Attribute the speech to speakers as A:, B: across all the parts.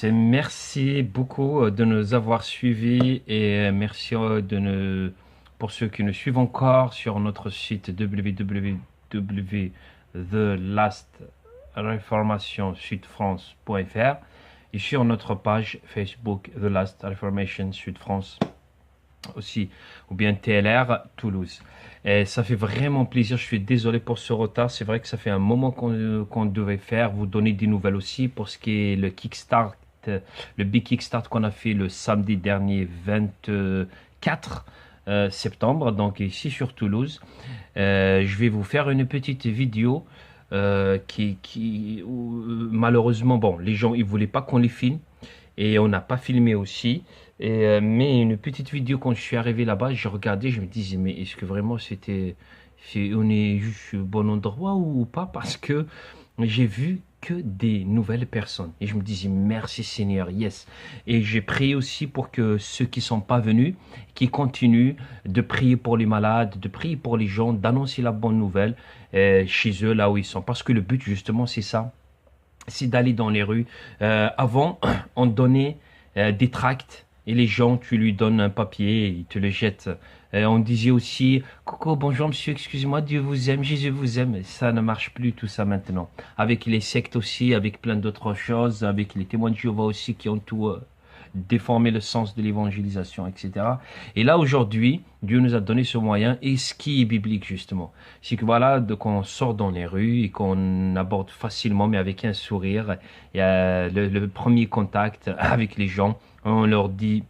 A: Merci beaucoup de nous avoir suivis et merci pour ceux qui nous suivent encore sur notre site www.thelastreformationsudfrance.fr et sur notre page Facebook The Last Reformation Sud France aussi, ou bien TLR Toulouse. Et ça fait vraiment plaisir, je suis désolé pour ce retard, c'est vrai que ça fait un moment qu'on devait faire, vous donner des nouvelles aussi pour ce qui est le Kickstart, le Big Kickstart qu'on a fait le samedi dernier 24 septembre, donc ici sur Toulouse. Je vais vous faire une petite vidéo malheureusement, bon, les gens ils voulaient pas qu'on les filme et on n'a pas filmé aussi. Mais une petite vidéo quand je suis arrivé là-bas, j'ai regardé, je me disais mais est-ce que vraiment on est juste au bon endroit ou pas? Parce que j'ai vu que des nouvelles personnes et je me disais merci Seigneur, yes. Et j'ai prié aussi pour que ceux qui sont pas venus, qui continuent de prier pour les malades, de prier pour les gens, d'annoncer la bonne nouvelle chez eux là où ils sont. Parce que le but justement c'est ça, c'est d'aller dans les rues. Avant, on donnait des tracts et les gens, tu lui donnes un papier et ils te le jettent. On disait aussi, coucou, bonjour monsieur, excusez-moi, Dieu vous aime, Jésus vous aime. Ça ne marche plus tout ça maintenant. Avec les sectes aussi, avec plein d'autres choses, avec les témoins de Jéhovah aussi qui ont tout déformé le sens de l'évangélisation, etc. Et là aujourd'hui, Dieu nous a donné ce moyen et ce qui est biblique justement. C'est que voilà, qu'on sort dans les rues et qu'on aborde facilement mais avec un sourire. Et, le premier contact avec les gens, on leur dit,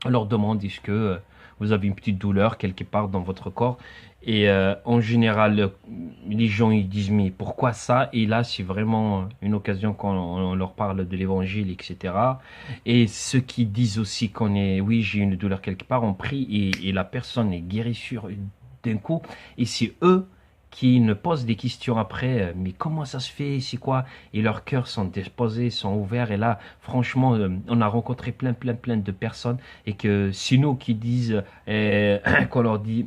A: on leur demande est-ce que vous avez une petite douleur quelque part dans votre corps et en général les gens ils disent mais pourquoi ça, et là c'est vraiment une occasion quand on leur parle de l'évangile, etc. Et ceux qui disent aussi qu'on est oui j'ai une douleur quelque part, on prie et la personne est guérie sur d'un coup, et c'est eux qui ne posent des questions après, mais comment ça se fait, c'est quoi? Et leurs cœurs sont disposés, sont ouverts. Et là, franchement, on a rencontré plein de personnes. Et que c'est nous qui disent, qu'on leur dit,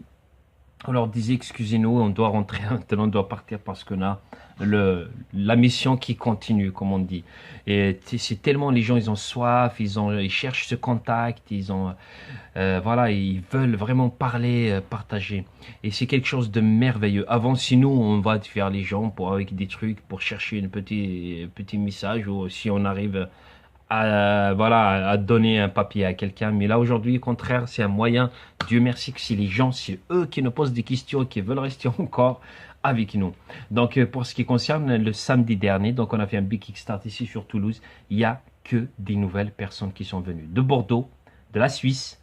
A: on leur disait, excusez-nous, on doit rentrer maintenant, on doit partir parce qu'on a la mission qui continue, comme on dit. Et c'est tellement, les gens, ils ont soif, ils cherchent ce contact, voilà, ils veulent vraiment parler, partager. Et c'est quelque chose de merveilleux. Avant, si nous, on va vers les gens avec des trucs pour chercher un petit message, ou si on arrive voilà, à donner un papier à quelqu'un. Mais là, aujourd'hui, au contraire, c'est un moyen. Dieu merci que c'est les gens, c'est eux qui nous posent des questions, qui veulent rester encore avec nous. Donc, pour ce qui concerne le samedi dernier, donc on a fait un big kickstart ici sur Toulouse. Il y a que des nouvelles personnes qui sont venues de Bordeaux, de la Suisse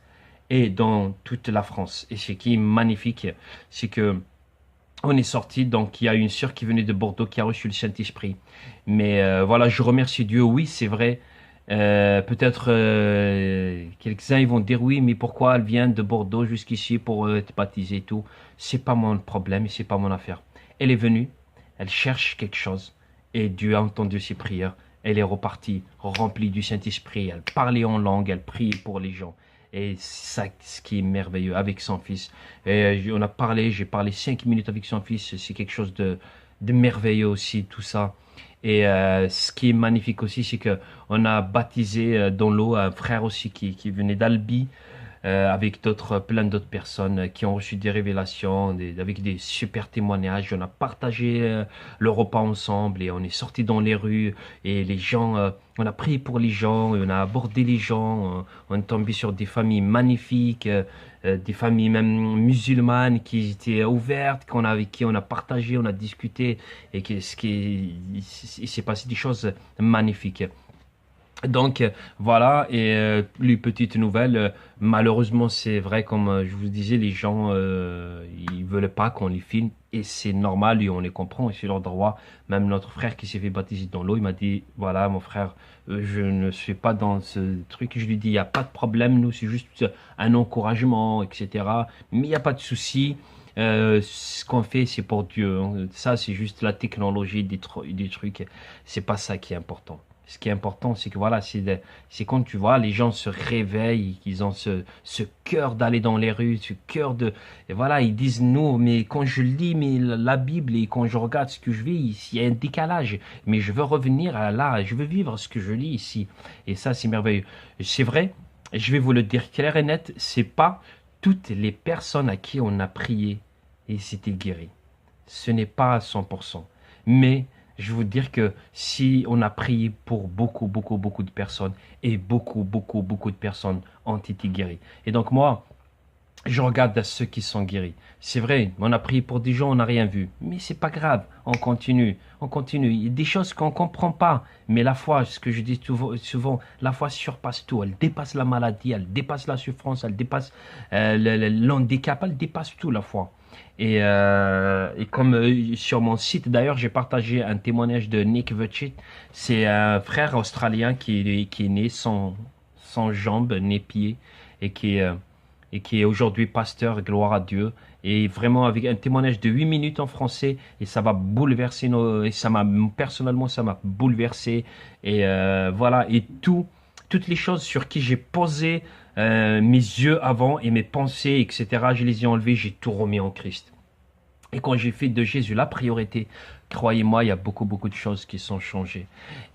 A: et dans toute la France. Et ce qui est magnifique, c'est que on est sorti, donc il y a une sœur qui venait de Bordeaux qui a reçu le Saint-Esprit. Mais voilà, je remercie Dieu. Oui, c'est vrai. Peut-être quelques-uns ils vont dire oui, mais pourquoi elle vient de Bordeaux jusqu'ici pour être baptisée et tout. C'est pas mon problème et c'est pas mon affaire. Elle est venue, elle cherche quelque chose et Dieu a entendu ses prières. Elle est repartie remplie du Saint-Esprit. Elle parlait en langue, elle priait pour les gens. Et c'est ça ce qui est merveilleux avec son fils. Et on a parlé, j'ai parlé 5 minutes avec son fils. C'est quelque chose de merveilleux aussi, tout ça. Et ce qui est magnifique aussi, c'est que on a baptisé dans l'eau un frère aussi qui venait d'Albi, avec plein d'autres personnes qui ont reçu des révélations, avec des super témoignages. On a partagé le repas ensemble et on est sorti dans les rues et les gens, on a prié pour les gens et on a abordé les gens. On est tombé sur des familles magnifiques, des familles même musulmanes qui étaient ouvertes, avec qui on a partagé, on a discuté et il s'est passé des choses magnifiques. Donc voilà, et les petites nouvelles, malheureusement c'est vrai comme je vous disais, les gens ils veulent pas qu'on les filme et c'est normal et on les comprend et c'est leur droit. Même notre frère qui s'est fait baptiser dans l'eau, il m'a dit voilà mon frère, je ne suis pas dans ce truc. Je lui dis il y a pas de problème, nous c'est juste un encouragement, etc. Mais il y a pas de souci. Ce qu'on fait c'est pour Dieu, hein. Ça c'est juste la technologie des trucs, c'est pas ça qui est important. Ce qui est important, c'est que voilà, c'est quand tu vois, les gens se réveillent, qu'ils ont ce cœur d'aller dans les rues, ce cœur de... Et voilà, ils disent, non, mais quand je lis la Bible et quand je regarde ce que je vis, il y a un décalage. Mais je veux revenir à là, je veux vivre ce que je lis ici. Et ça, c'est merveilleux. C'est vrai, je vais vous le dire clair et net, c'est pas toutes les personnes à qui on a prié et c'était guéri. Ce n'est pas à 100%. Mais je veux vous dire que si on a prié pour beaucoup, beaucoup, beaucoup de personnes et beaucoup, beaucoup, beaucoup de personnes ont été guéries. Et donc moi, je regarde à ceux qui sont guéris. C'est vrai, on a prié pour des gens, on n'a rien vu. Mais c'est pas grave, on continue, on continue. Il y a des choses qu'on ne comprend pas. Mais la foi, ce que je dis souvent, la foi surpasse tout. Elle dépasse la maladie, elle dépasse la souffrance, elle dépasse l'handicap, elle dépasse tout, la foi. Et comme sur mon site, d'ailleurs, j'ai partagé un témoignage de Nick Vujicic. C'est un frère australien qui est né sans jambes, né pieds, et et qui est aujourd'hui pasteur, gloire à Dieu. Et vraiment avec un témoignage de 8 minutes en français, et ça va bouleverser nos... Et ça m'a, personnellement, ça m'a bouleversé. Et voilà, et toutes les choses sur qui j'ai posé mes yeux avant et mes pensées, etc., je les ai enlevées, j'ai tout remis en Christ. Et quand j'ai fait de Jésus la priorité, croyez-moi, il y a beaucoup, beaucoup de choses qui sont changées.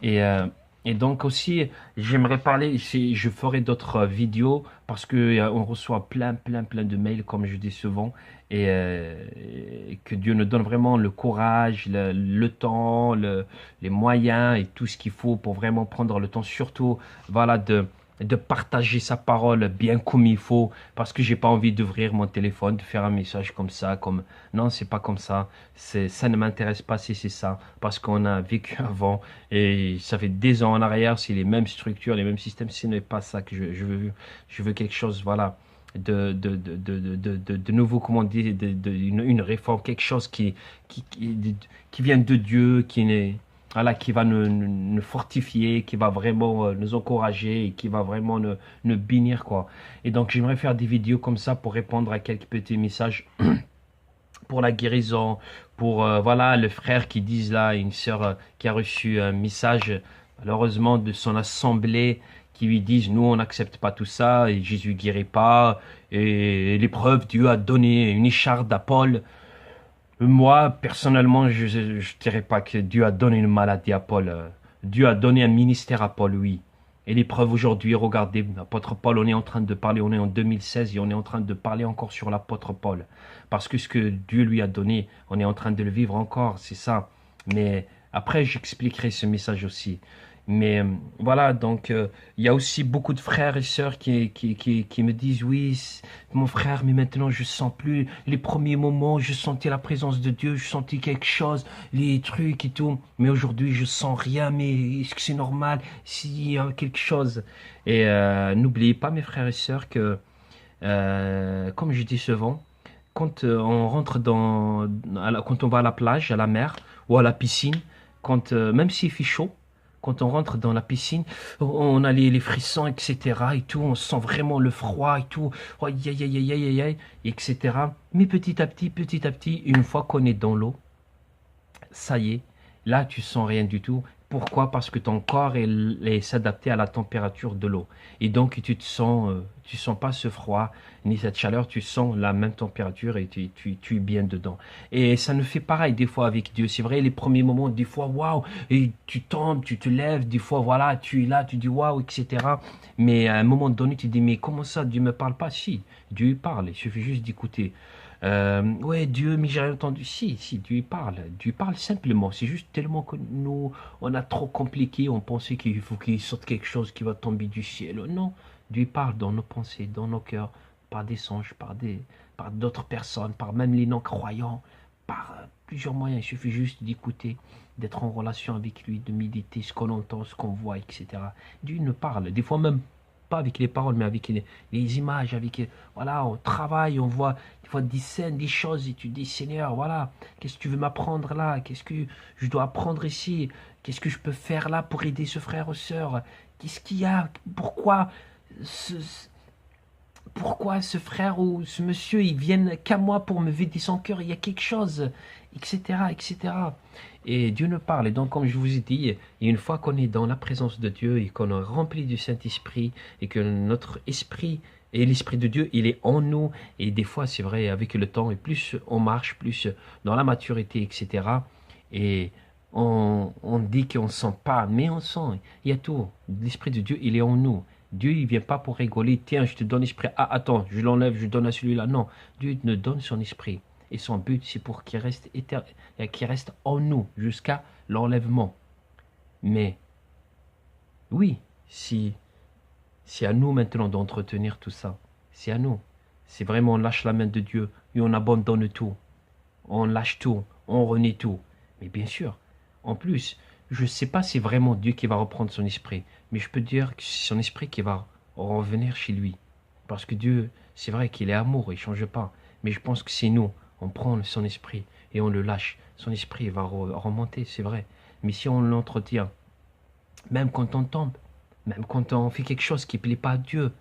A: Et, euh, et donc aussi, j'aimerais parler, je ferai d'autres vidéos parce que on reçoit plein, plein, plein de mails, comme je dis souvent, et que Dieu nous donne vraiment le courage, le temps, les moyens et tout ce qu'il faut pour vraiment prendre le temps, surtout, voilà, de partager sa parole bien comme il faut, parce que j'ai pas envie d'ouvrir mon téléphone, de faire un message comme ça, comme non, c'est pas comme ça, ça ne m'intéresse pas si c'est ça, parce qu'on a vécu avant et ça fait des ans en arrière, c'est les mêmes structures, les mêmes systèmes, ce n'est pas ça que je veux. Je veux quelque chose, voilà, de nouveau, comment on dit, une réforme, quelque chose qui vient de Dieu, qui n'est voilà, qui va nous fortifier, qui va vraiment nous encourager et qui va vraiment nous bénir, quoi. Et donc, j'aimerais faire des vidéos comme ça pour répondre à quelques petits messages pour la guérison, pour, voilà, le frère qui dit là, une sœur qui a reçu un message, malheureusement, de son assemblée, qui lui disent, nous, on n'accepte pas tout ça, et Jésus guérit pas, et l'épreuve, Dieu a donné une écharde à Paul. Moi, personnellement, je ne dirais pas que Dieu a donné une maladie à Paul. Dieu a donné un ministère à Paul, oui. Et l'épreuve aujourd'hui, regardez, l'apôtre Paul, on est en train de parler, on est en 2016 et on est en train de parler encore sur l'apôtre Paul. Parce que ce que Dieu lui a donné, on est en train de le vivre encore, c'est ça. Mais après, j'expliquerai ce message aussi. Mais voilà, donc il y a aussi beaucoup de frères et sœurs qui me disent, oui, mon frère, mais maintenant je sens plus les premiers moments, je sentais la présence de Dieu, je sentais quelque chose, les trucs et tout, mais aujourd'hui je sens rien, mais est-ce que c'est normal s'il y a quelque chose? Et n'oubliez pas, mes frères et sœurs, que comme je dis souvent, quand on rentre quand on va à la plage, à la mer ou à la piscine, quand même s'il fait chaud, quand on rentre dans la piscine, on a les frissons, etc. et tout, on sent vraiment le froid et tout, oh, aïe, aïe, aïe, aïe, aïe, aïe, etc. Mais petit à petit, une fois qu'on est dans l'eau, ça y est, là tu sens rien du tout. Pourquoi? Parce que ton corps est s'adapté à la température de l'eau. Et donc tu sens pas ce froid ni cette chaleur, tu sens la même température et tu es bien dedans. Et ça nous fait pareil des fois avec Dieu. C'est vrai, les premiers moments, des fois, waouh, et tu tombes, tu te lèves, des fois, voilà, tu es là, tu dis waouh, etc. Mais à un moment donné, tu dis, mais comment ça, Dieu me parle pas? Si, Dieu parle, il suffit juste d'écouter. Ouais, Dieu, mais j'ai rien entendu. Si, Dieu parle simplement. C'est juste tellement que nous, on a trop compliqué. On pensait qu'il faut qu'il sorte quelque chose qui va tomber du ciel. Non, Dieu parle dans nos pensées, dans nos cœurs, par des songes, par d'autres personnes, par même les non-croyants, par plusieurs moyens. Il suffit juste d'écouter, d'être en relation avec lui, de méditer ce qu'on entend, ce qu'on voit, etc. Dieu nous parle. Des fois même pas avec les paroles, mais avec les images, avec, voilà, on travaille, on voit, des fois, des scènes, des choses, et tu dis, Seigneur, voilà, qu'est-ce que tu veux m'apprendre là? Qu'est-ce que je dois apprendre ici? Qu'est-ce que je peux faire là pour aider ce frère ou sœur? Qu'est-ce qu'il y a? Ce, pourquoi ce frère ou ce monsieur, ils viennent qu'à moi pour me vider son cœur? Il y a quelque chose, etc., etc. Et Dieu nous parle. Et donc, comme je vous ai dit, et une fois qu'on est dans la présence de Dieu et qu'on est rempli du Saint-Esprit et que notre esprit et l'Esprit de Dieu, il est en nous. Et des fois, c'est vrai, avec le temps, et plus on marche, plus dans la maturité, etc. Et on dit qu'on ne sent pas, mais on sent. Il y a tout. L'Esprit de Dieu, il est en nous. Dieu, il ne vient pas pour rigoler. Tiens, je te donne l'Esprit. Ah, attends, je l'enlève, je donne à celui-là. Non, Dieu nous donne son Esprit. Et son but, c'est pour qu'il reste, qu'il reste en nous jusqu'à l'enlèvement. Mais, oui, si c'est à nous maintenant d'entretenir tout ça. C'est à nous. C'est vraiment, on lâche la main de Dieu et on abandonne tout. On lâche tout, on renie tout. Mais bien sûr, en plus, je ne sais pas si c'est vraiment Dieu qui va reprendre son esprit, mais je peux dire que c'est son esprit qui va revenir chez lui. Parce que Dieu, c'est vrai qu'il est amour, il ne change pas. Mais je pense que c'est nous, on prend son esprit et on le lâche. Son esprit va remonter, c'est vrai. Mais si on l'entretient, même quand on tombe, même quand on fait quelque chose qui ne plaît pas à Dieu,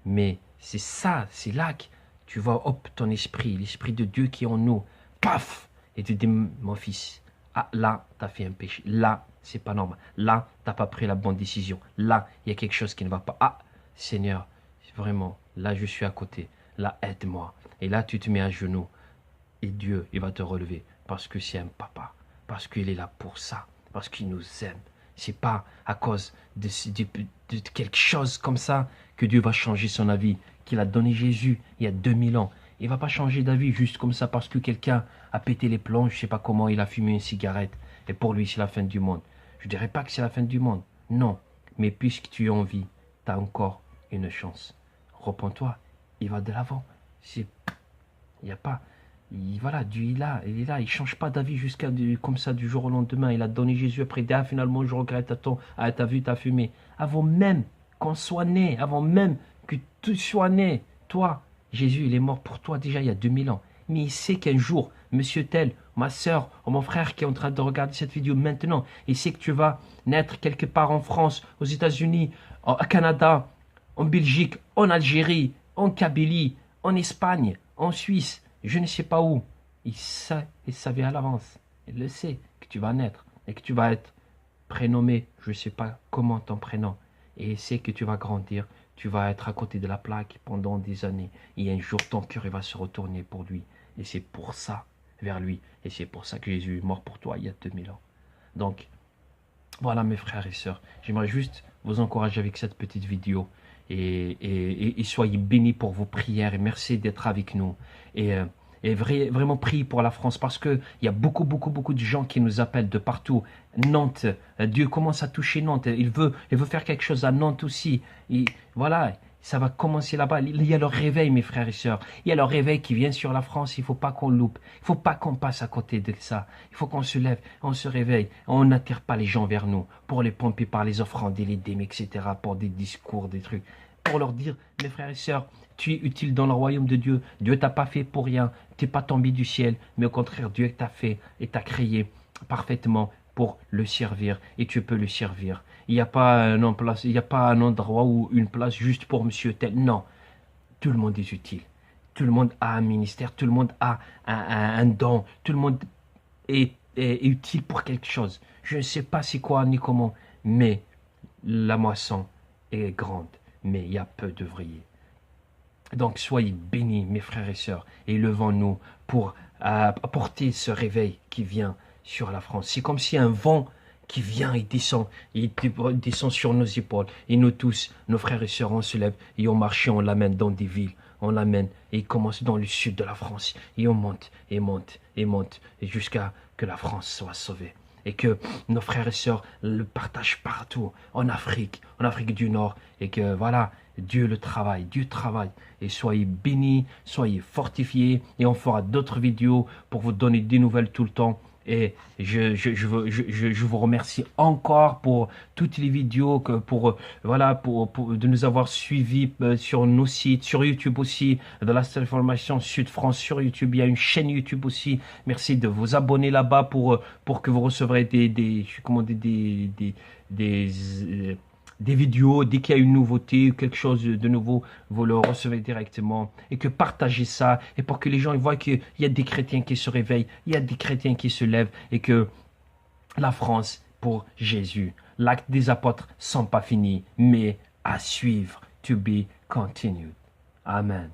A: mais c'est ça, c'est là que tu vois, hop, ton esprit, l'esprit de Dieu qui est en nous, paf, et tu dis, mon fils, ah, là, tu as fait un péché, là, c'est pas normal, là, tu n'as pas pris la bonne décision, là, il y a quelque chose qui ne va pas, ah, Seigneur, vraiment, là, je suis à côté, là, aide-moi, et là, tu te mets à genoux, et Dieu, il va te relever, parce que c'est un papa, parce qu'il est là pour ça, parce qu'il nous aime. C'est pas à cause de quelque chose comme ça que Dieu va changer son avis, qu'il a donné Jésus il y a 2000 ans. Il va pas changer d'avis juste comme ça parce que quelqu'un a pété les plombs, je sais pas comment, il a fumé une cigarette et pour lui c'est la fin du monde. Je dirais pas que c'est la fin du monde, non. Mais puisque tu es en vie, tu as encore une chance. Repends-toi, il va de l'avant. Il n'y a pas... Voilà, Dieu il est là, il change pas d'avis comme ça du jour au lendemain. Il a donné Jésus après, ah, finalement je regrette, attends, ah, t'as vu, t'as fumé. Avant même qu'on soit né, avant même que tu sois né, toi, Jésus il est mort pour toi déjà il y a 2000 ans. Mais il sait qu'un jour, monsieur tel, ma soeur ou mon frère qui est en train de regarder cette vidéo maintenant, il sait que tu vas naître quelque part en France, aux États-Unis, au Canada, en Belgique, en Algérie, en Kabylie, en Espagne, en Suisse, je ne sais pas où. Il savait à l'avance. Il le sait que tu vas naître et que tu vas être prénommé, je ne sais pas comment ton prénom. Et il sait que tu vas grandir, tu vas être à côté de la plaque pendant des années. Et un jour, ton cœur il va se retourner pour lui. Et c'est pour ça, vers lui. Et c'est pour ça que Jésus est mort pour toi il y a 2000 ans. Donc, voilà mes frères et sœurs. J'aimerais juste vous encourager avec cette petite vidéo. Et soyez bénis pour vos prières et merci d'être avec nous. Et vraiment priez pour la France parce qu'il y a beaucoup de gens qui nous appellent de partout. Nantes, Dieu commence à toucher Nantes. Il veut faire quelque chose à Nantes aussi. Et voilà, ça va commencer là-bas. Il y a le réveil, mes frères et sœurs. Il y a le réveil qui vient sur la France. Il ne faut pas qu'on loupe. Il ne faut pas qu'on passe à côté de ça. Il faut qu'on se lève, on se réveille. On n'attire pas les gens vers nous pour les pomper par les offrandes et les dîmes, etc. Pour des discours, des trucs. Pour leur dire, mes frères et sœurs, tu es utile dans le royaume de Dieu. Dieu t'a pas fait pour rien. Tu n'es pas tombé du ciel. Mais au contraire, Dieu t'a fait et t'a créé parfaitement pour le servir. Et tu peux le servir. Il n'y a pas un endroit ou une place juste pour monsieur tel. Non. Tout le monde est utile. Tout le monde a un ministère. Tout le monde a un don. Tout le monde est utile pour quelque chose. Je ne sais pas c'est quoi ni comment. Mais la moisson est grande. Mais il y a peu d'ouvriers. Donc soyez bénis, mes frères et sœurs, et levons-nous pour apporter ce réveil qui vient sur la France. C'est comme si un vent qui vient et descend sur nos épaules. Et nous tous, nos frères et sœurs, on se lève et on marche, on l'amène dans des villes. On l'amène et il commence dans le sud de la France. Et on monte, et monte, et monte, et jusqu'à que la France soit sauvée. Et que nos frères et sœurs le partagent partout, en Afrique du Nord. Et que voilà, Dieu travaille. Et soyez bénis, soyez fortifiés. Et on fera d'autres vidéos pour vous donner des nouvelles tout le temps. Et je vous remercie encore pour toutes les vidéos, de nous avoir suivis sur nos sites, sur YouTube aussi, de la Formation Sud France sur YouTube. Il y a une chaîne YouTube aussi. Merci de vous abonner là-bas pour que vous recevrez des vidéos, dès qu'il y a une nouveauté, quelque chose de nouveau, vous le recevez directement. Et que partagez ça, et pour que les gens voient qu'il y a des chrétiens qui se réveillent, il y a des chrétiens qui se lèvent, et que la France pour Jésus. L'acte des apôtres sont pas finis, mais à suivre. To be continued. Amen.